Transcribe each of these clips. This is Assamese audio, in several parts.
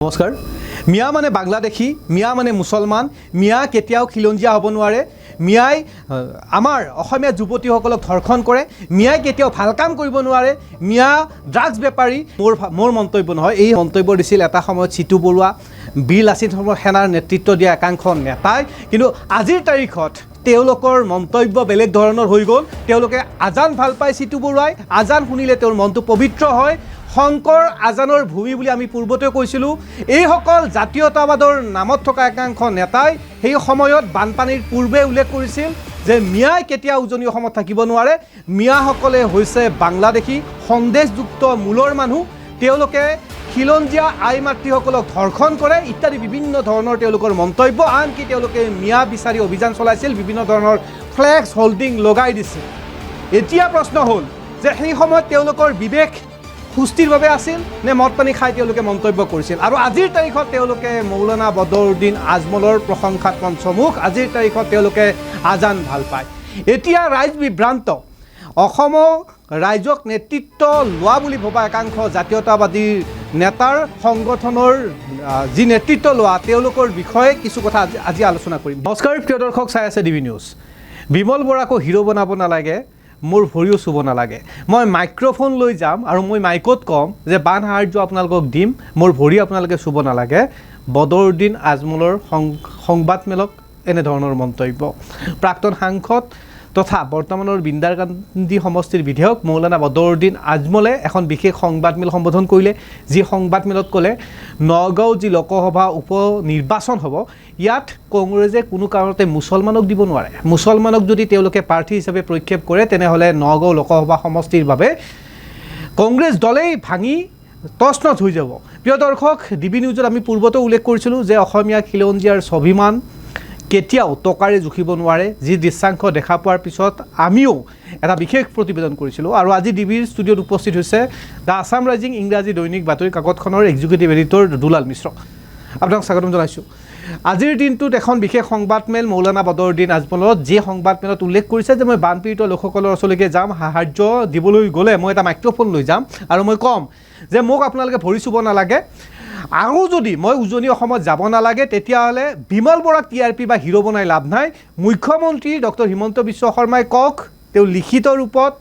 নমস্কাৰ মিয়া মানে বাংলাদেশী মিয়া মানে মুছলমান মিয়া কেতিয়াও খিলঞ্জীয়া হ'ব নোৱাৰে মিয়াই আমাৰ অসমীয়া যুৱতীসকলক ধৰ্ষণ কৰে মিয়াই কেতিয়াও ভাল কাম কৰিব নোৱাৰে মিয়া ড্ৰাগছ বেপাৰী মোৰ মন্তব্য নহয় এই মন্তব্য দিছিল এটা সময়ত চিটু বৰুৱা বীৰ লাচিত সেনাৰ নেতৃত্ব দিয়া একাংশ নেতাই কিন্তু আজিৰ তাৰিখত তেওঁলোকৰ মন্তব্য বেলেগ ধৰণৰ হৈ গ'ল তেওঁলোকে আজান ভাল পায় চিটু বৰুৱাই আজান শুনিলে তেওঁৰ মনটো পবিত্ৰ হয় শংকৰ আজানৰ ভূমি বুলি আমি পূৰ্বতে কৈছিলোঁ এইসকল জাতীয়তাবাদৰ নামত থকা একাংশ নেতাই সেই সময়ত বানপানীৰ পূৰ্বে উল্লেখ কৰিছিল যে মিয়াই কেতিয়া উজনি অসমত থাকিব নোৱাৰে মিয়াসকলে হৈছে বাংলাদেশী সন্দেশযুক্ত মূলৰ মানুহ তেওঁলোকে খিলঞ্জীয়া আই মাতৃসকলক ধৰ্ষণ কৰে ইত্যাদি বিভিন্ন ধৰণৰ তেওঁলোকৰ মন্তব্য আনকি তেওঁলোকে মিয়া বিচাৰি অভিযান চলাইছিল বিভিন্ন ধৰণৰ ফ্লেক্স হোল্ডিং লগাই দিছিল এতিয়া প্ৰশ্ন হ'ল যে সেই সময়ত তেওঁলোকৰ বিবেক সুস্থিৰভাৱে আছিল নে মদ পানী খাই তেওঁলোকে মন্তব্য কৰিছিল আৰু আজিৰ তাৰিখত তেওঁলোকে মৌলানা বদৰুদ্দিন আজমলৰ প্ৰশংসাত পঞ্চমুখ আজিৰ তাৰিখত তেওঁলোকে আজান ভাল পায় এতিয়া ৰাইজ বিভ্ৰান্ত অসমৰ ৰাইজক নেতৃত্ব লোৱা বুলি ভবা একাংশ জাতীয়তাবাদী নেতাৰ সংগঠনৰ যি নেতৃত্ব লোৱা তেওঁলোকৰ বিষয়ে কিছু কথা আজি আলোচনা কৰিম নমস্কাৰ প্ৰিয় দৰ্শক চাই আছে ডিবি নিউজ বিমল বৰাকো হিৰো বনাব নালাগে মোৰ ভৰিও চুব নালাগে মই মাইক্ৰফোন লৈ যাম আৰু মই মাইকত ক'ম যে বান সাহায্য আপোনালোকক দিম মোৰ ভৰি আপোনালোকে চুব নালাগে বদৰুদ্দিন আজমলৰ সংবাদমেলক এনেধৰণৰ মন্তব্য প্ৰাক্তন সাংসদ তথা বৰ্তমানৰ বিন্দাৰকান্দি সমষ্টিৰ বিধায়ক মৌলানা বদৰুদ্দিন আজমলে এখন বিশেষ সংবাদমেল সম্বোধন কৰিলে যি সংবাদমেলত ক'লে নগাঁও যি লোকসভা উপ নিৰ্বাচন হ'ব ইয়াত কংগ্ৰেছে কোনো কাৰণতে মুছলমানক দিব নোৱাৰে মুছলমানক যদি তেওঁলোকে প্ৰাৰ্থী হিচাপে প্ৰক্ষেপ কৰে তেনেহ'লে নগাঁও লোকসভা সমষ্টিৰ বাবে কংগ্ৰেছ দলেই ভাঙি তছনছ হৈ যাব প্ৰিয় দৰ্শক ডিবি নিউজত আমি পূৰ্বতে উল্লেখ কৰিছিলোঁ যে অসমীয়া খিলঞ্জীয়াৰ স্বাভিমান কেতিয়াও টকাৰে জুখিব নোৱাৰে যি দৃশ্যাংশ দেখা পোৱাৰ পিছত আমিও এটা বিশেষ প্ৰতিবেদন কৰিছিলোঁ আৰু আজি ডিবিৰ ষ্টুডিঅ'ত উপস্থিত হৈছে দ্য আছাম ৰাইজিং ইংৰাজী দৈনিক বাতৰি কাকতখনৰ এক্সিকিউটিভ এডিটৰ দুলাল মিশ্ৰ আপোনাক স্বাগতম জনাইছোঁ আজিৰ দিনটোত এখন বিশেষ সংবাদমেল মৌলানা বদৰুদ্দিন আজমলত যি সংবাদমেলত উল্লেখ কৰিছে যে মই বানপীড়িত লোকসকলৰ ওচৰলৈকে যাম সাহায্য দিবলৈ গ'লে মই এটা মাইক্ৰফোন লৈ যাম আৰু মই ক'ম যে মোক আপোনালোকে ভৰি চুব নালাগে আৰু যদি মই উজনি অসমত যাব নালাগে তেতিয়াহ'লে বিমল বৰাক টিআৰপি বা হিৰো বনাই লাভ নাই মুখ্যমন্ত্ৰী ডক্টৰ হিমন্ত বিশ্ব শৰ্মাই কওক তেওঁ লিখিত ৰূপত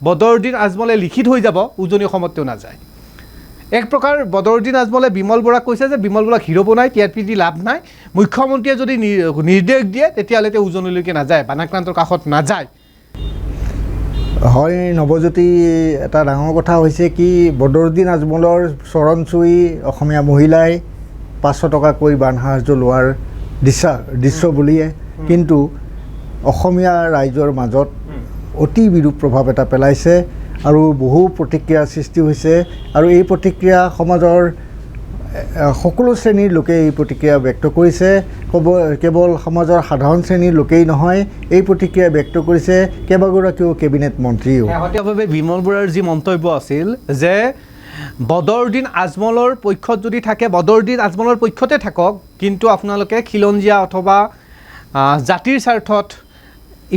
বদৰুদ্দিন আজমলে লিখিত হৈ যাব উজনি অসমত তেওঁ নাযায় এক প্ৰকাৰ বদৰুদ্দিন আজমলে বিমল বৰাক কৈছে যে বিমল বৰাক হিৰো বনাই টিআৰপি দি লাভ নাই মুখ্যমন্ত্ৰীয়ে যদি নিৰ্দেশ দিয়ে তেতিয়াহ'লে তেওঁ উজনিলৈকে নাযায় বানাক্ৰান্তৰ কাষত নাযায় হয় নৱজ্যোতি এটা ডাঙৰ কথা হৈছে কি বদৰুদ্দিন আজমলৰ চৰণ চুই অসমীয়া মহিলাই 500 টকাকৈ বান সাহায্য লোৱাৰ দৃশ্য বুলিয়ে কিন্তু অসমীয়া ৰাইজৰ মাজত অতি বিৰূপ প্ৰভাৱ এটা পেলাইছে আৰু বহু প্ৰতিক্ৰিয়াৰ সৃষ্টি হৈছে আৰু এই প্ৰতিক্ৰিয়া সমাজৰ সকলো শ্ৰেণীৰ লোকে এই প্ৰতিক্ৰিয়া ব্যক্ত কৰিছে কেৱল সমাজৰ সাধাৰণ শ্ৰেণীৰ লোকেই নহয় এই প্ৰতিক্ৰিয়া ব্যক্ত কৰিছে কেইবাগৰাকীও কেবিনেট মন্ত্ৰীও শেহতীয়াভাৱে বিমল বৰাৰ যি মন্তব্য আছিল যে বদৰুদ্দিন আজমলৰ পক্ষত যদি থাকে বদৰুদ্দিন আজমলৰ পক্ষতে থাকক কিন্তু আপোনালোকে খিলঞ্জীয়া অথবা জাতিৰ স্বাৰ্থত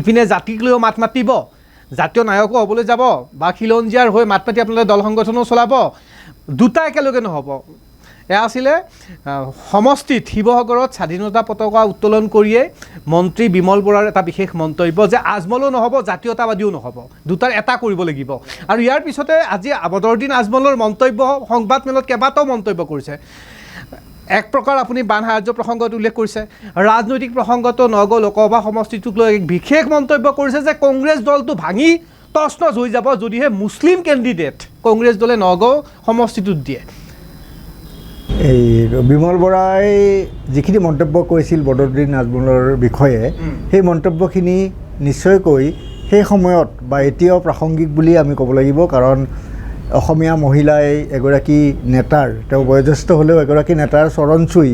ইপিনে জাতিক লৈও মাত মাতিব জাতীয় নায়কো হ'বলৈ যাব বা খিলঞ্জীয়াৰ হৈ মাত মাতি আপোনালোকে দল সংগঠনো চলাব দুটা একেলগে নহ'ব এয়া আছিলে সমষ্টিত শিৱসাগৰত স্বাধীনতা পতাকা উত্তোলন কৰিয়ে মন্ত্ৰী বিমল বৰাৰ এটা বিশেষ মন্তব্য যে আজমলো নহ'ব জাতীয়তাবাদীও নহ'ব দুটাৰ এটা কৰিব লাগিব আৰু ইয়াৰ পিছতে আজি বদৰুদ্দিন আজমলৰ মন্তব্য সংবাদমেলত কেইবাটাও মন্তব্য কৰিছে এক প্ৰকাৰ আপুনি বান সাহায্য প্ৰসংগত উল্লেখ কৰিছে ৰাজনৈতিক প্ৰসংগতো নগাঁও লোকসভা সমষ্টিটোক লৈ এক বিশেষ মন্তব্য কৰিছে যে কংগ্ৰেছ দলটো ভাঙি তছনছ হৈ যাব যদিহে মুছলিম কেণ্ডিডেট কংগ্ৰেছ দলে নগাঁও সমষ্টিটোত দিয়ে এই বিমল বৰাই যিখিনি মন্তব্য কৰিছিল বদৰুদ্দিন আজমলৰ বিষয়ে সেই মন্তব্যখিনি নিশ্চয়কৈ সেই সময়ত বা এতিয়াও প্ৰাসংগিক বুলি আমি ক'ব লাগিব কাৰণ অসমীয়া মহিলাই এগৰাকী নেতাৰ তেওঁ বয়োজ্যেষ্ঠ হ'লেও এগৰাকী নেতাৰ চৰণ চুই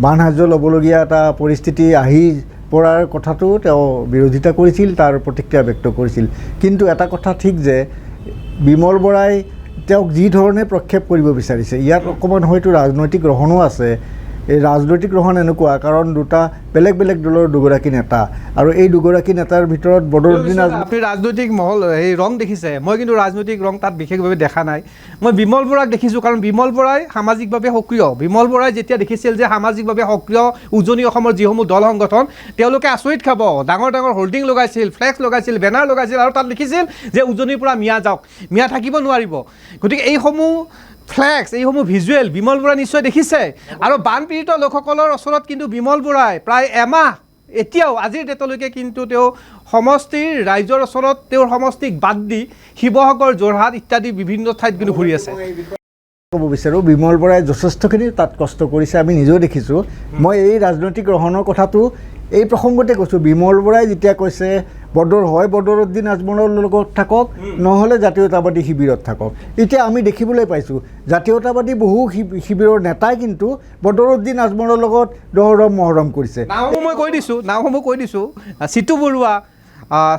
বান সাহায্য ল'বলগীয়া এটা পৰিস্থিতি আহি পৰাৰ কথাটো তেওঁ বিৰোধিতা কৰিছিল তাৰ প্ৰতিক্ৰিয়া ব্যক্ত কৰিছিল কিন্তু এটা কথা ঠিক যে বিমল বৰাই তেওঁক যি ধৰণে প্ৰক্ষেপ কৰিব বিচাৰিছে ইয়াত অকণমান হয়তো ৰাজনৈতিক ৰহণো আছে এই ৰাজনৈতিক গ্ৰহণ এনেকুৱা কাৰণ দুটা বেলেগ বেলেগ দলৰ দুগৰাকী নেতা আৰু এই দুগৰাকী নেতাৰ ভিতৰত বদৰুদ্দিন আপুনি ৰাজনৈতিক মহল এই ৰং দেখিছে, মই কিন্তু ৰাজনৈতিক ৰং তাত বিশেষভাৱে দেখা নাই। মই বিমল বৰাক দেখিছোঁ, কাৰণ বিমল বৰাই সামাজিকভাৱে সক্ৰিয়। বিমল বৰাই যেতিয়া দেখিছিল যে সামাজিকভাৱে সক্ৰিয় উজনি অসমৰ যিসমূহ দল সংগঠন তেওঁলোকে আচৰিত খাব, ডাঙৰ ডাঙৰ হোল্ডিং লগাইছিল, ফ্লেক্স লগাইছিল, বেনাৰ লগাইছিল আৰু তাত লিখিছিল যে উজনিৰ পৰা মিয়া যাওক, মিয়া থাকিব নোৱাৰিব। গতিকে এইসমূহ ফ্লেক্স, এইসমূহ ভিজুৱেল বিমল বৰাই নিশ্চয় দেখিছে। আৰু বানপীড়িত লোকসকলৰ ওচৰত কিন্তু বিমল বৰাই প্ৰায় এমাহ এতিয়াও আজিৰ ডেটলৈকে কিন্তু তেওঁ সমষ্টিৰ ৰাইজৰ ওচৰত তেওঁৰ সমষ্টিক বাদ দি শিৱসাগৰ, যোৰহাট ইত্যাদি বিভিন্ন ঠাইত কিন্তু ঘূৰি আছে। ক'ব বিচাৰোঁ বিমল বৰাই যথেষ্টখিনি তাত কষ্ট কৰিছে, আমি নিজেও দেখিছোঁ। মই এই ৰাজনৈতিক গ্ৰহণৰ কথাটো এই প্ৰসংগতে কৈছোঁ। বিমল বৰাই যেতিয়া কৈছে বদৰুদ্দিন আজমলৰ লগত থাকক, নহ'লে জাতীয়তাবাদী শিবিৰত থাকক। এতিয়া আমি দেখিবলৈ পাইছোঁ জাতীয়তাবাদী বহু শিবিৰৰ নেতাই কিন্তু বদৰুদ্দিন আজমলৰ লগত দহৰম মহৰম কৰিছে। নামসমূহ কৈ দিছোঁ, চিতু বৰুৱা,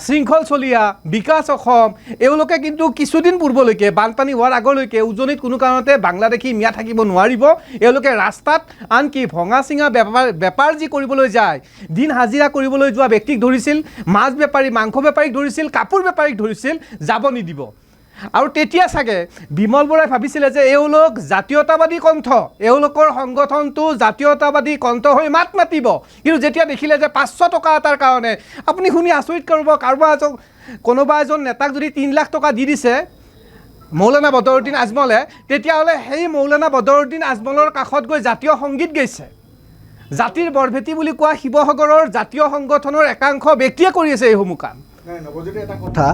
শৃংখল চলিহা, বিকাশ অসম, এওঁলোকে কিন্তু কিছুদিন পূৰ্বলৈকে বানপানী হোৱাৰ আগলৈকে উজনিত কোনো কাৰণতে বাংলাদেশী মিয়া থাকিব নোৱাৰিব। এওঁলোকে ৰাস্তাত আনকি ভঙা চিঙা বেপাৰ যি কৰিবলৈ যায়, দিন হাজিৰা কৰিবলৈ যোৱা ব্যক্তিক ধৰিছিল, মাছ বেপাৰী, মাংস বেপাৰীক ধৰিছিল, কাপোৰ বেপাৰীক ধৰিছিল, যাব নিদিব। আৰু তেতিয়া চাগে বিমল বৰাই ভাবিছিলে যে এওঁলোক জাতীয়তাবাদী কণ্ঠ, এওঁলোকৰ সংগঠনটো জাতীয়তাবাদী কণ্ঠ হৈ মাত মাতিব। কিন্তু যেতিয়া দেখিলে যে 500 টকা এটাৰ কাৰণে, আপুনি শুনি আচৰিত কৰিব, কোনোবা এজন নেতাক যদি 3 লাখ টকা দি দিছে মৌলানা বদৰুদ্দিন আজমলে, তেতিয়াহ'লে সেই মৌলানা বদৰুদ্দিন আজমলৰ কাষত গৈ জাতীয় সংগীত গাইছে। জাতিৰ বৰভেটি বুলি কোৱা শিৱসাগৰৰ জাতীয় সংগঠনৰ একাংশ ব্যক্তিয়ে কৰি আছে এইসমূহ কাম। এটা কথা,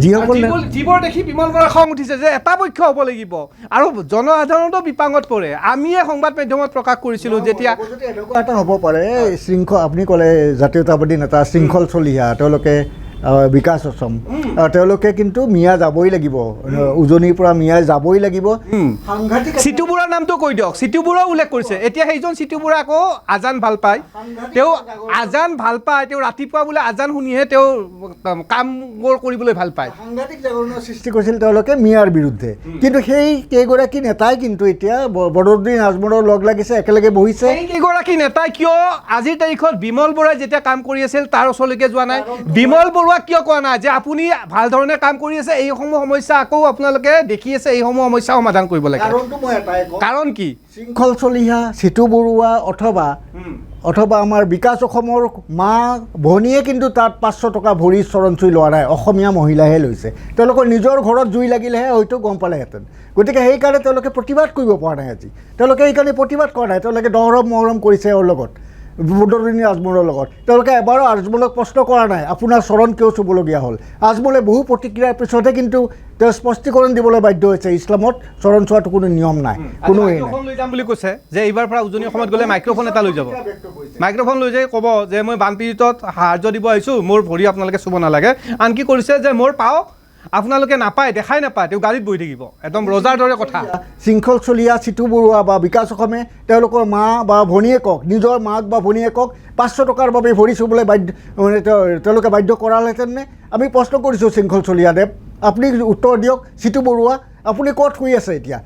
যিবোৰ দেখি বিমল বৰাৰ খং উঠিছে যে এটা পক্ষ হ'ব লাগিব আৰু জনসাধাৰণতো বিপাঙত পৰে। আমিয়ে সংবাদ মাধ্যমত প্ৰকাশ কৰিছিলোঁ যেতিয়া এনেকুৱা এটা হ'ব পাৰে আপুনি ক'লে জাতীয়তাবাদী নেতা শৃংখল চলিহা, তেওঁলোকে বিকাশ অসম, তেওঁলোকে কিন্তু মিয়া যাবই লাগিব, উজনিৰ পৰা মিয়া যাবই লাগিব। চিতু বৰুৱাৰ নামটো কৈ দিয়ক, চিতু বৰুৱাও উল্লেখ কৰিছে। এতিয়া সেইজন চিতু বৰুৱা আকৌ আজান ভাল পায়, তেওঁ ৰাতিপুৱা বোলে আজান শুনিহে তেওঁ কামবোৰ কৰিবলৈ ভাল পায়। সাংঘাতিক জাগৰণৰ সৃষ্টি কৰিছিল তেওঁলোকে মিয়াৰ বিৰুদ্ধে। কিন্তু সেই কেইগৰাকী নেতাই কিন্তু এতিয়া বদৰুদ্দিন আজমলৰ লগ লাগিছে, একেলগে বহিছে। সেই কেইগৰাকী নেতাই কিয় আজিৰ তাৰিখত বিমল বৰাই যেতিয়া কাম কৰি আছিল তাৰ ওচৰলৈকে যোৱা নাই? বিমল বৰুৱাক কিয় কোৱা নাই যে আপুনি ভাল ধৰণে কাম কৰি আছে, এইসমূহ সমস্যা আকৌ আপোনালোকে দেখি আছে, এইসমূহ সমস্যা সমাধান কৰিব লাগে? কাৰণ কি? শৃংখল চলিহা, চিতু বৰুৱা অথবা আমাৰ বিকাশ অসমৰ মা ভনীয়ে কিন্তু তাত 500 টকা ভৰি চৰণ চুই লোৱা নাই, অসমীয়া মহিলাহে লৈছে। তেওঁলোকৰ নিজৰ ঘৰত জুই লাগিলেহে হয়তো গম পালেহেঁতেন। গতিকে সেইকাৰণে তেওঁলোকে প্ৰতিবাদ কৰিব পৰা নাই। আজি তেওঁলোকে সেইকাৰণে প্ৰতিবাদ কৰা নাই, তেওঁলোকে দহৰম মহৰম কৰিছে এওঁৰ লগত, বদৰুদ্দিন আজমলৰ লগত। তেওঁলোকে এবাৰো আজমলক প্ৰশ্ন কৰা নাই আপোনাৰ চৰণ কিয় চুবলগীয়া হ'ল। আজমলে বহু প্ৰতিক্ৰিয়াৰ পিছতহে কিন্তু তেওঁ স্পষ্টীকৰণ দিবলৈ বাধ্য হৈছে, ইছলামত চৰণ চোৱাটো কোনো নিয়ম নাই, কোনো লৈ যাম বুলি কৈছে যে এইবাৰ পৰা উজনি অসমত গ'লে মাইক্ৰফোন এটা লৈ যাব, মাইক্ৰফোন লৈ যাই ক'ব যে মই বানপীড়িতত সাহায্য দিব আহিছোঁ, মোৰ ভৰি আপোনালোকে চুব নালাগে। আনকি কৰিছে যে মোৰ পাও আপোনালোকে নাপায়, দেখাই নাপায়, তেওঁ গাড়ীত বহি থাকিব, একদম ৰজাৰ দৰে কথা। শৃংখল চলিহা, চিতু বৰুৱা বা বিকাশ অসমে তেওঁলোকৰ মা বা ভনীয়েকক, নিজৰ মাক বা ভনীয়েকক 500 টকাৰ বাবে ভৰি চুবলৈ তেওঁলোকে বাধ্য কৰালেহেঁতেনে? আমি প্ৰশ্ন কৰিছোঁ শৃংখল চলিহাদেৱ, আপুনি উত্তৰ দিয়ক। চিতু বৰুৱা, আপুনি ক'ত শুই আছে এতিয়া?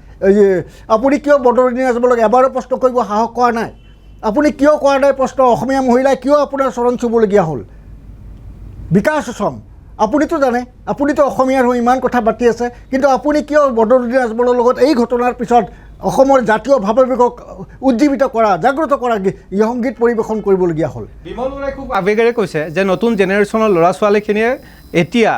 আপুনি কিয় বদৰুদ্দিন আজমলক এবাৰো প্ৰশ্ন কৰিব সাহস কৰা নাই? আপুনি কিয় কৰা নাই প্ৰশ্ন, অসমীয়া মহিলাই কিয় আপোনাৰ চৰণ চুবলগীয়া হ'ল? বিকাশ অসম, আপুনিতো জানে, আপুনিতো অসমীয়াৰ হৈ ইমান কথা পাতি আছে, কিন্তু আপুনি কিয় বদৰুদ্দিন আজমলৰ লগত এই ঘটনাৰ পিছত অসমৰ জাতীয় ভাৱাবেগক উজ্জীৱিত কৰা, জাগ্ৰত কৰা সংগীত পৰিৱেশন কৰিবলগীয়া হ'ল? বিমল বৰাই খুব আৱেগেৰে কৈছে যে নতুন জেনেৰেশ্যনৰ ল'ৰা ছোৱালীখিনিয়ে এতিয়া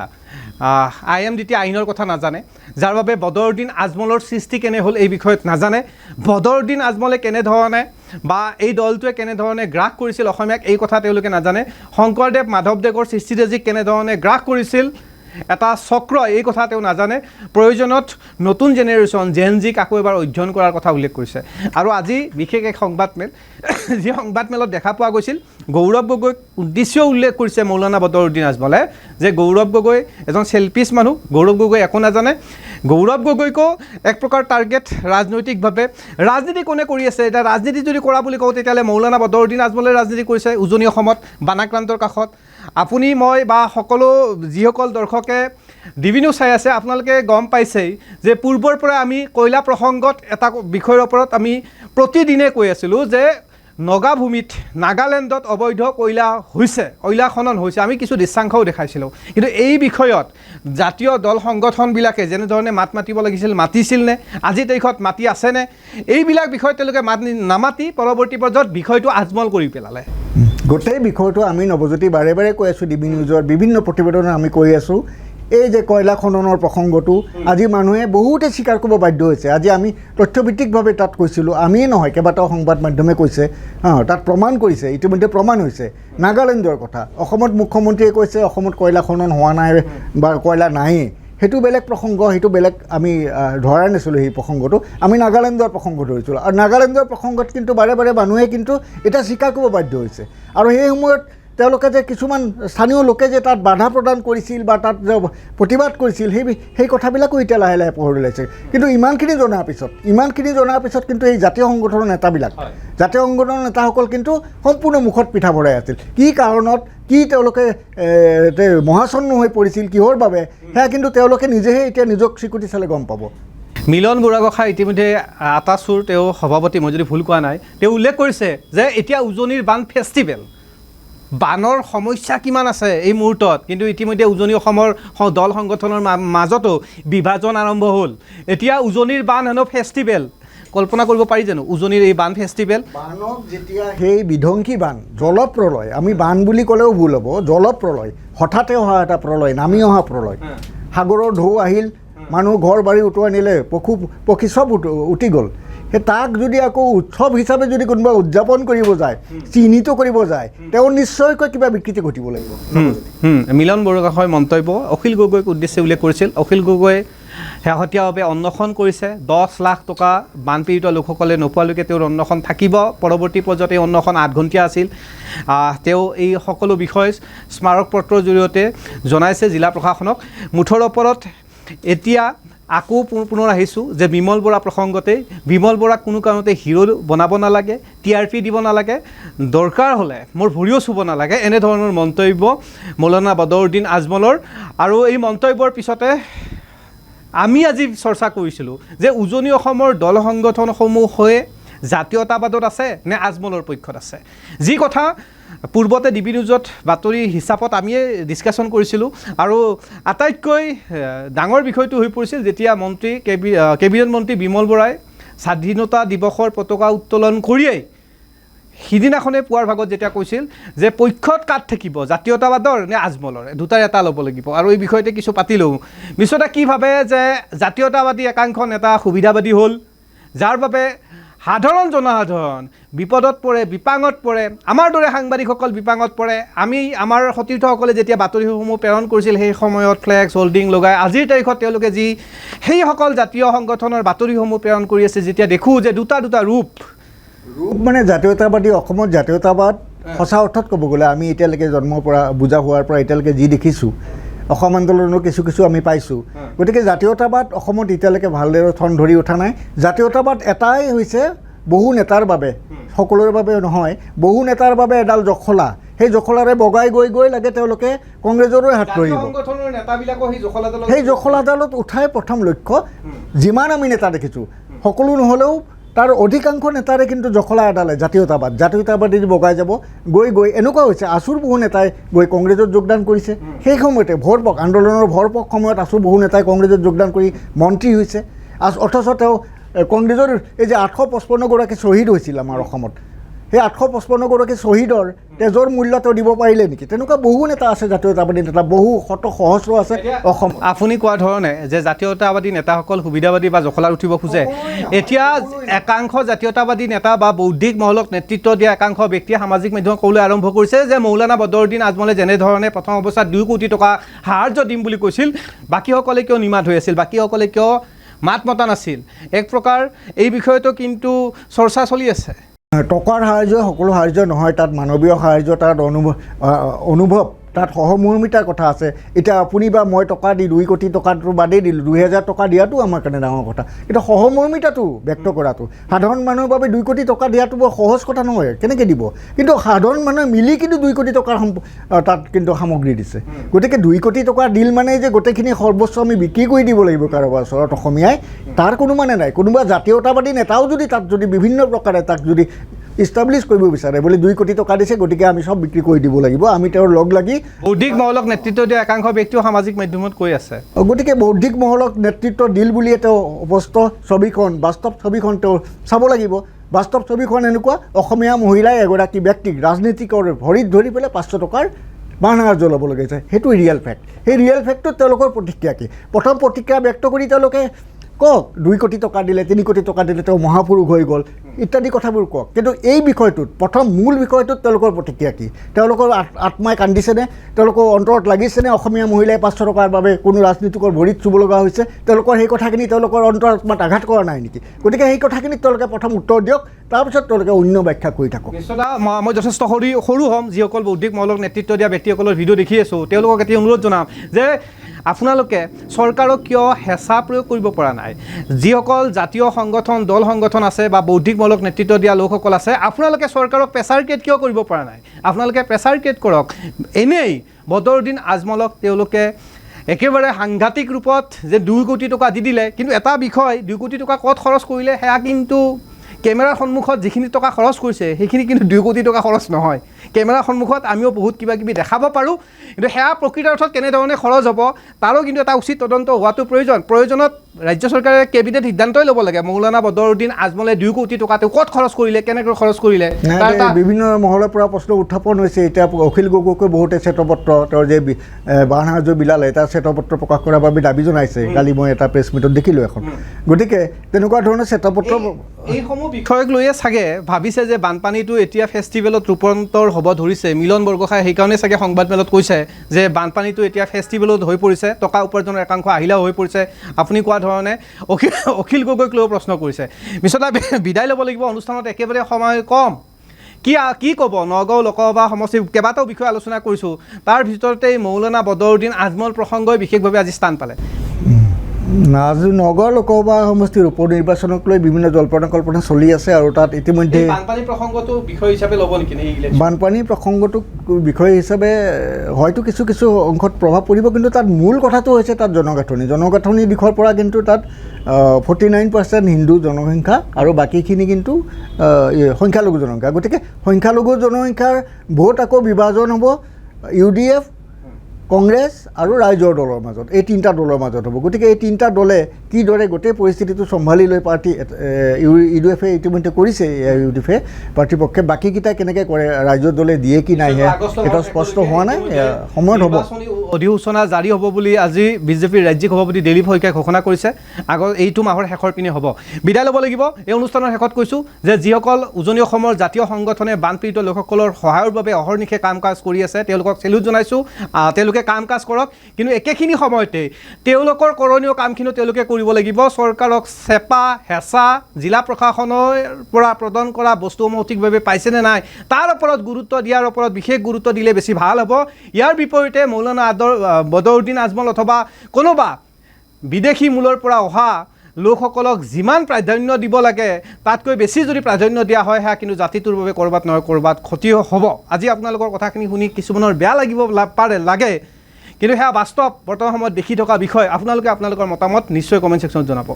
IMDT আইনৰ কথা নাজানে, যাৰ বাবে বদৰুদ্দিন আজমলৰ সৃষ্টি কেনে হ'ল এই বিষয়ত নাজানে। বদৰুদ্দিন আজমলে কেনেধৰণে বা এই দলটোৱে কেনেধৰণে গ্ৰাস কৰিছিল অসমীয়াক এই কথা তেওঁলোকে নাজানে। শংকৰদেৱ মাধৱদেৱৰ সৃষ্টিৰাজিক কেনেধৰণে গ্ৰাস কৰিছিল এটা চক্ৰ, এই কথা তেওঁ নাজানে। প্ৰয়োজনত নতুন জেনেৰেশ্যন জেনজিক আকৌ এবাৰ অধ্যয়ন কৰাৰ কথা উল্লেখ কৰিছে। আৰু আজি বিশেষ এক সংবাদমেল, যি সংবাদমেলত দেখা পোৱা গৈছিল, গৌৰৱ গগৈক উদ্দেশ্যেও উল্লেখ কৰিছে মৌলানা বদৰুদ্দিন আজমলে যে গৌৰৱ গগৈ এজন চেলফিছ মানুহ, গৌৰৱ গগৈ একো নাজানে। গৌৰৱ গগৈকো এক প্ৰকাৰ টাৰ্গেট ৰাজনৈতিকভাৱে। ৰাজনীতি কোনে কৰি আছে? এতিয়া ৰাজনীতি যদি কৰা বুলি কওঁ তেতিয়াহ'লে মৌলানা বদৰুদ্দিন আজমলে ৰাজনীতি কৰিছে উজনি অসমত, বানাক্ৰান্তৰ কাষত। আপুনি মই বা সকলো যিসকল দৰ্শকে ডিভি নিউজ চাই আছে আপোনালোকে গম পাইছেই যে পূৰ্বৰ পৰা আমি কয়লা প্ৰসংগত এটা বিষয়ৰ ওপৰত আমি প্ৰতিদিনে কৈ আছিলোঁ যে নগাভূমিত নাগালেণ্ডত অবৈধ কয়লা খনন হৈছে আমি কিছু দৃশ্যাংশও দেখাইছিলোঁ কিন্তু এই বিষয়ত জাতীয় দল সংগঠনবিলাকে যেনেধৰণে মাত মাতিব লাগিছিল মাতিছিল নে আজি তাৰিখত মাতি আছেনে এইবিলাক বিষয় তেওঁলোকে মাত নামাতি পৰৱৰ্তী পৰ্যায়ত বিষয়টো আজমল কৰি পেলালে গোটেই বিষয়টো আমি নৱজ্যোতি বাৰে বাৰে কৈ আছোঁ ডিবি নিউজৰ বিভিন্ন প্ৰতিবেদন আমি কৈ আছোঁ এই যে কয়লা খননৰ প্ৰসংগটো আজি মানুহে বহুতে স্বীকাৰ কৰিব বাধ্য হৈছে আজি আমি তথ্যভিত্তিকভাৱে তাত কৈছিলোঁ আমিয়ে নহয় কেইবাটাও সংবাদ মাধ্যমে কৈছে তাত প্ৰমাণ কৰিছে ইতিমধ্যে প্ৰমাণ হৈছে নাগালেণ্ডৰ কথা অসমত মুখ্যমন্ত্ৰীয়ে কৈছে অসমত কয়লা খনন হোৱা নাই বা কয়লা নায়েই সেইটো বেলেগ প্ৰসংগ সেইটো বেলেগ আমি ধৰা নাছিলোঁ সেই প্ৰসংগটো আমি নাগালেণ্ডৰ প্ৰসংগ ধৰিছিলোঁ আৰু নাগালেণ্ডৰ প্ৰসংগত কিন্তু বাৰে বাৰে মানুহে কিন্তু এটা স্বীকাৰ কৰিব বাধ্য হৈছে আৰু সেই সময়ত তেওঁলোকে যে কিছুমান স্থানীয় লোকে যে তাত বাধা প্ৰদান কৰিছিল বা তাত যে প্ৰতিবাদ কৰিছিল সেই কথাবিলাকো এতিয়া লাহে লাহে পোহৰ ওলাইছে কিন্তু ইমানখিনি জনাৰ পিছত কিন্তু এই জাতীয় সংগঠনৰ নেতাবিলাক জাতীয় সংগঠনৰ নেতাসকল কিন্তু সম্পূৰ্ণ মুখত পিঠা ভৰাই আছিল কি কাৰণত কি তেওঁলোকে মহাচন্ন হৈ পৰিছিল কিহৰ বাবে সেয়া কিন্তু তেওঁলোকে নিজেহে এতিয়া নিজক স্বীকৃতি চালে গম পাব মিলন বুঢ়াগোহাঁই ইতিমধ্যে আটাচুৰ তেওঁ সভাপতি মই যদি ভুল কোৱা নাই তেওঁ উল্লেখ কৰিছে যে এতিয়া উজনিৰ বান ফেষ্টিভেল বানৰ সমস্যা কিমান আছে এই মুহূৰ্তত কিন্তু ইতিমধ্যে উজনি অসমৰ দল সংগঠনৰ মাজতো বিভাজন আৰম্ভ হ'ল এতিয়া উজনিৰ বান হেনো ফেষ্টিভেল কল্পনা কৰিব পাৰি জানো উজনিৰ এই বান ফেষ্টিভেল বানক যেতিয়া সেই বিধ্বংসী বান জলপ্ৰলয় আমি বান বুলি ক'লেও ভুল হ'ব জলপ্ৰলয় হঠাতে অহা এটা প্ৰলয় নামি অহা প্ৰলয় সাগৰৰ ঢৌ আহিল মানুহ ঘৰ বাৰী উটুৱাই নিলে পক্ষী চব উটি গ'ল সেই তাক যদি আকৌ উৎসৱ হিচাপে যদি কোনোবা উদযাপন কৰিব যায় চিহ্নিত কৰিব যায় তেওঁ নিশ্চয়কৈ কিবা বিকৃতি ঘটিব লাগিব মিলন বুঢ়াগোহাঁইৰ মন্তব্য অখিল গগৈক উদ্দেশ্যে উল্লেখ কৰিছিল অখিল গগৈয়ে শেহতীয়াভাৱে অন্বেষণ কৰিছে 10 লাখ টকা বানপীড়িত লোকসকলে নোপোৱালৈকে তেওঁৰ অন্বেষণ থাকিব পৰৱৰ্তী পৰ্যায়ত এই অন্বেষণ 8 ঘণ্টীয়া আছিল তেওঁ এই সকলো বিষয় স্মাৰক পত্ৰৰ জৰিয়তে জনাইছে জিলা প্ৰশাসনক মুঠৰ ওপৰত এতিয়া আকৌ পুনৰ আহিছোঁ যে বিমল বৰা প্ৰসংগতেই বিমল বৰাক কোনো কাৰণতে হিৰো বনাব নালাগে TRP দিব নালাগে দৰকাৰ হ'লে মোৰ ভৰিও চুব নালাগে এনেধৰণৰ মন্তব্য মৌলানা বদৰুদ্দিন আজমলৰ আৰু এই মন্তব্যৰ পিছতে আমি আজি চৰ্চা কৰিছিলোঁ যে উজনি অসমৰ দল সংগঠনসমূহে জাতীয়তাবাদত আছে নে আজমলৰ পক্ষত আছে যি কথা পূৰ্বতে ডিবি নিউজত বাতৰি হিচাপত আমিয়ে ডিছকাশ্যন কৰিছিলোঁ আৰু আটাইতকৈ ডাঙৰ বিষয়টো হৈ পৰিছিল যেতিয়া মন্ত্ৰী কেবিনেট মন্ত্ৰী বিমল বৰাই স্বাধীনতা দিৱসৰ পতাকা উত্তোলন কৰিয়েই সিদিনাখনে পুৱাৰ ভাগত যেতিয়া কৈছিল যে পক্ষত কাট থাকিব জাতীয়তাবাদৰ নে আজমলৰ দুটাৰ এটা ল'ব লাগিব আৰু এই বিষয়তে কিছু পাতিলোঁ বিশ্বতে কি ভাবে যে জাতীয়তাবাদী একাংশ নেতা সুবিধাবাদী হ'ল যাৰ বাবে সাধাৰণ জনসাধাৰণ বিপদত পৰে বিপাঙত পৰে আমাৰ দৰে সাংবাদিকসকল বিপাঙত পৰে আমি আমাৰ সতীৰ্থসকলে যেতিয়া বাতৰিসমূহ প্ৰেৰণ কৰিছিল সেই সময়ত ফ্লেক্স হোল্ডিং লগাই আজিৰ তাৰিখত তেওঁলোকে যি সেইসকল জাতীয় সংগঠনৰ বাতৰিসমূহ প্ৰেৰণ কৰি আছে যেতিয়া দেখোঁ যে দুটা ৰূপ মানে জাতীয়তাবাদী অসমত জাতীয়তাবাদ সঁচা অৰ্থত ক'ব গ'লে আমি এতিয়ালৈকে জন্মৰ পৰা বুজা হোৱাৰ পৰা এতিয়ালৈকে যি দেখিছোঁ অসম আন্দোলনৰ কিছু আমি পাইছোঁ গতিকে জাতীয়তাবাদ অসমত এতিয়ালৈকে ভালদৰে ঠন ধৰি উঠা নাই জাতীয়তাবাদ এটাই হৈছে বহু নেতাৰ বাবে সকলোৰে বাবে নহয় বহু নেতাৰ বাবে এডাল জখলা সেই জখলাৰে বগাই গৈ লাগে তেওঁলোকে কংগ্ৰেছৰো হাত ধৰিব সেই জখলাডালত উঠাই প্ৰথম লক্ষ্য যিমান আমি নেতা দেখিছোঁ সকলো নহ'লেও তাৰ অধিকাংশ নেতাৰে কিন্তু জখলা এডালে জাতীয়তাবাদী বগাই যাব গৈ এনেকুৱা হৈছে আছুৰ বহু নেতাই গৈ কংগ্ৰেছত যোগদান কৰিছে সেই সময়তে আন্দোলনৰ ভৰপক সময়ত আছুৰ বহু নেতাই কংগ্ৰেছত যোগদান কৰি মন্ত্ৰী হৈছে অথচ তেওঁ কংগ্ৰেছৰ এই যে 855 গৰাকী শ্বহীদ হৈছিল আমাৰ অসমত সেই 855 গৰাকী শ্বহীদৰ তেজৰ মূল্য তেওঁ দিব পাৰিলে নেকি তেনেকুৱা বহু নেতা আছে জাতীয়তাবাদী নেতা বহু শত সহস্ৰ আছে অসম আপুনি কোৱা ধৰণে যে জাতীয়তাবাদী নেতাসকল সুবিধাবাদী বা জখলাত উঠিব খোজে এতিয়া একাংশ জাতীয়তাবাদী নেতা বা বৌদ্ধিক মহলক নেতৃত্ব দিয়া একাংশ ব্যক্তিয়ে সামাজিক মাধ্যমত ক'বলৈ আৰম্ভ কৰিছে যে মৌলানা বদৰুদ্দিন আজমলে যেনেধৰণে প্ৰথম অৱস্থাত 2 কোটি টকা সাহাৰ্য দিম বুলি কৈছিল বাকীসকলে কিয় নিমাত হৈ আছিল বাকীসকলে কিয় মাত মতা নাছিল এক প্ৰকাৰ এই বিষয়টো কিন্তু চৰ্চা চলি আছে টকাৰ সাহাৰ্য সকলো সাহাৰ্য নহয় তাত মানৱীয় সাহাৰ্য তাত অনুভৱ তাত সহমৰ্মিতাৰ কথা আছে এতিয়া আপুনি বা মই টকা দি 2 কোটি টকাটো বাদেই দিলোঁ 2000 টকা দিয়াটো আমাৰ কাৰণে ডাঙৰ কথা কিন্তু সহমৰ্মিতাটো ব্যক্ত কৰাটো সাধাৰণ মানুহৰ বাবে 2 কোটি টকা দিয়াটো বৰ সহজ কথা নহয় কেনেকৈ দিব কিন্তু সাধাৰণ মানুহে মিলি কিন্তু 2 কোটি টকাৰ তাত কিন্তু সামগ্ৰী দিছে গতিকে 2 কোটি টকা দিল মানে যে গোটেইখিনি সৰ্বস্ব আমি বিক্ৰী কৰি দিব লাগিব কাৰোবাৰ ওচৰত অসমীয়াই তাৰ কোনো মানে নাই কোনোবা জাতীয়তাবাদী নেতাও যদি তাত যদি বিভিন্ন প্ৰকাৰে তাক যদি ইষ্টাব্লিছ কৰিব বিচাৰে বুলি 2 কোটি টকা দিছে, গতিকে আমি চব বিক্ৰী কৰি দিব লাগিব, আমি তেওঁৰ লগ লাগি বৌদ্ধিক মহলক নেতৃত্ব দিয়া একাংশ ব্যক্তিও সামাজিক মাধ্যমত কৈ আছে। গতিকে বৌদ্ধিক মহলক নেতৃত্ব দিল বুলিয়ে তেওঁ বাস্তৱ ছবিখন তেওঁ চাব লাগিব। বাস্তৱ ছবিখন এনেকুৱা, অসমীয়া মহিলাই এগৰাকী ব্যক্তিক ৰাজনীতিকৰ ভৰিত ধৰি পেলাই 500 টকাৰ বানসাহাৰ্য ল'ব লগা, সেইটো ৰিয়েল ফেক্ট। সেই ৰিয়েল ফেক্টটোত তেওঁলোকৰ প্ৰতিক্ৰিয়া কি? প্ৰথম প্ৰতিক্ৰিয়া ব্যক্ত কৰি তেওঁলোকে কওক 2 কোটি টকা দিলে, 3 কোটি টকা দিলে তেওঁ মহাপুৰুষ হৈ গ'ল ইত্যাদি কথাবোৰ কওক, কিন্তু এই বিষয়টোত প্ৰথম মূল বিষয়টোত তেওঁলোকৰ প্ৰতিক্ৰিয়া কি? তেওঁলোকৰ আত্মাই কান্দিছেনে? তেওঁলোকৰ অন্তৰত লাগিছেনে অসমীয়া মহিলাই 500 টকাৰ বাবে কোনো ৰাজনীতিকৰ ভৰিত চুব লগা হৈছে? তেওঁলোকৰ সেই কথাখিনি তেওঁলোকৰ অন্তৰ আত্মাত আঘাত কৰা নাই নেকি? গতিকে সেই কথাখিনিত তেওঁলোকে প্ৰথম উত্তৰ দিয়ক, তাৰপিছত তেওঁলোকে অন্য ব্যাখ্যা কৰি থাকক। মই যথেষ্ট সৰু হ'ম, যিসকল বৌদ্ধিক মহলক নেতৃত্ব দিয়া ব্যক্তিসকলৰ ভিডিঅ' দেখি আছোঁ, তেওঁলোকক এতিয়া অনুৰোধ জনাম যে আপোনালোকে চৰকাৰক কিয় হেঁচা প্ৰয়োগ কৰিব পৰা নাই? যিসকল জাতীয় সংগঠন দল সংগঠন আছে বা বৌদ্ধিক মহলক নেতৃত্ব দিয়া লোকসকল আছে, আপোনালোকে চৰকাৰক প্ৰেছাৰ ক্ৰিয়েট কিয় কৰিব পৰা নাই? আপোনালোকে প্ৰেছাৰ ক্ৰিয়েট কৰক। এনেই বদৰুদ্দিন আজমলক তেওঁলোকে একেবাৰে সাংঘাতিক ৰূপত যে 2 কোটি টকা দি দিলে, কিন্তু এটা বিষয় 2 কোটি টকা ক'ত খৰচ কৰিলে সেয়া কিন্তু কেমেৰাৰ সন্মুখত যিখিনি টকা খৰচ কৰিছে সেইখিনি কিন্তু 2 কোটি টকা খৰচ নহয়। কেমেৰাৰ সন্মুখত আমিও বহুত কিবা কিবি দেখাব পাৰোঁ, কিন্তু সেয়া প্ৰকৃত অৰ্থত কেনেধৰণে খৰচ হ'ব তাৰো কিন্তু এটা উচিত তদন্ত হোৱাটো প্ৰয়োজনত ৰাজ্য চৰকাৰে কেবিনেট সিদ্ধান্তই ল'ব লাগে। মৌলানা বদৰুদ্দিন আজমলে 2 কোটি টকা তেওঁ ক'ত খৰচ কৰিলে, কেনেকৈ খৰচ কৰিলে? বিভিন্ন মহলৰ পৰা প্ৰশ্ন উত্থাপন হৈছে। এতিয়া অখিল গগৈকে বহুতে শ্বেতপত্ৰ তেওঁৰ যে বানসাহাৰ্য বিলালে এটা শ্বেতপত্ৰ প্ৰকাশ কৰাৰ বাবে দাবী জনাইছে। কালি মই এটা প্ৰেছ মিটত দেখিলোঁ এখন। গতিকে তেনেকুৱা ধৰণৰ শ্বেতপত্ৰ এইসমূহ বিষয়ক লৈয়ে চাগে ভাবিছে যে বানপানীটো এতিয়া ফেষ্টিভেলত ৰূপান্তৰ হ'ব ধৰিছে। মিলন বৰগোহাঁই সেইকাৰণে চাগে সংবাদমেলত কৈছে যে বানপানীটো এতিয়া ফেষ্টিভেলত হৈ পৰিছে, টকা উপাৰ্জনৰ একাংশ আহিলাও হৈ পৰিছে। আপুনি কোৱা ধৰণে অখিল গগৈক লৈও প্ৰশ্ন কৰিছে। মিছতা বিদায় ল'ব লাগিব, অনুষ্ঠানত একেবাৰে সময় কম। কি ক'ব? নগাঁও লোকসভা সমষ্টিৰ কেইবাটাও বিষয় আলোচনা কৰিছোঁ, তাৰ ভিতৰতে মৌলানা বদৰুদ্দিন আজমল প্ৰসংগই বিশেষভাৱে আজি স্থান পালে। নগাঁও লোকসভা সমষ্টিৰ উপ নিৰ্বাচনক লৈ বিভিন্ন জল্পনা কল্পনা চলি আছে, আৰু তাত ইতিমধ্যে বানপানী প্ৰসংগটো বিষয় হিচাপে ল'ব নেকি? বানপানী প্ৰসংগটোক বিষয় হিচাপে হয়তো কিছু অংশত প্ৰভাৱ পৰিব, কিন্তু তাত মূল কথাটো হৈছে তাত জনগাঁথনি দিশৰ পৰা কিন্তু তাত 49% হিন্দু জনসংখ্যা আৰু বাকীখিনি কিন্তু সংখ্যালঘু জনসংখ্যা। গতিকে সংখ্যালঘু জনসংখ্যাৰ ভোট আকৌ বিভাজন হ'ব UDF, কংগ্ৰেছ আৰু ৰাইজৰ দলৰ মাজত, এই 3টা দলৰ মাজত হ'ব। গতিকে এই 3টা দলে কিদৰে গোটেই পৰিস্থিতিটো চম্ভালি লৈ পাৰ্টি UDFে ইতিমধ্যে কৰিছে, UDFে পাৰ্টিৰ পক্ষে, বাকীকেইটা কেনেকৈ কৰে, ৰাইজৰ দলে দিয়ে কি নাই এটা স্পষ্ট হোৱা নাই, সময়ত হ'ব। অধিসূচনা জাৰি হ'ব বুলি আজি বিজেপিৰ ৰাজ্যিক সভাপতি দিলীপ শইকীয়াই ঘোষণা কৰিছে। এইটো মাহৰ শেষৰ পিনে হ'ব। বিদায় ল'ব লাগিব। এই অনুষ্ঠানৰ শেষত কৈছোঁ যে যিসকল উজনি অসমৰ জাতীয় সংগঠনে বানপীড়িত লোকসকলৰ সহায়ৰ বাবে অহৰ্নিশে কাম কাজ কৰি আছে, তেওঁলোকক চেলুট জনাইছোঁ। তেওঁলোকে কাম কাজ কৰক, কিন্তু একেখিনি সময়তে তেওঁলোকৰ কৰণীয় কামখিনিও তেওঁলোকে কৰিব লাগিব। চৰকাৰক চেপা হেঁচা জিলা প্ৰশাসনৰ পৰা প্ৰদান কৰা বস্তুসমূহ সঠিকভাৱে পাইছেনে নাই তাৰ ওপৰত গুৰুত্ব দিয়াৰ ওপৰত বিশেষ গুৰুত্ব দিলে বেছি ভাল হ'ব। ইয়াৰ বিপৰীতে মৌলানা বদৰুদ্দিন আজমল অথবা কোনোবা বিদেশী মূলৰ পৰা অহা লোকসকলক যিমান প্ৰাধান্য দিব লাগে তাতকৈ বেছি যদি প্ৰাধান্য দিয়া হয়, সেয়া কিন্তু জাতিটোৰ বাবে ক'ৰবাত নহয় ক'ৰবাত ক্ষতি হ'ব। আজি আপোনালোকৰ কথাখিনি শুনি কিছুমানৰ বেয়া লাগিব লাগে, কিন্তু সেয়া বাস্তৱ বৰ্তমান সময়ত দেখি থকা বিষয়। আপোনালোকে আপোনালোকৰ মতামত নিশ্চয় কমেণ্ট ছেকশ্যনত জনাব।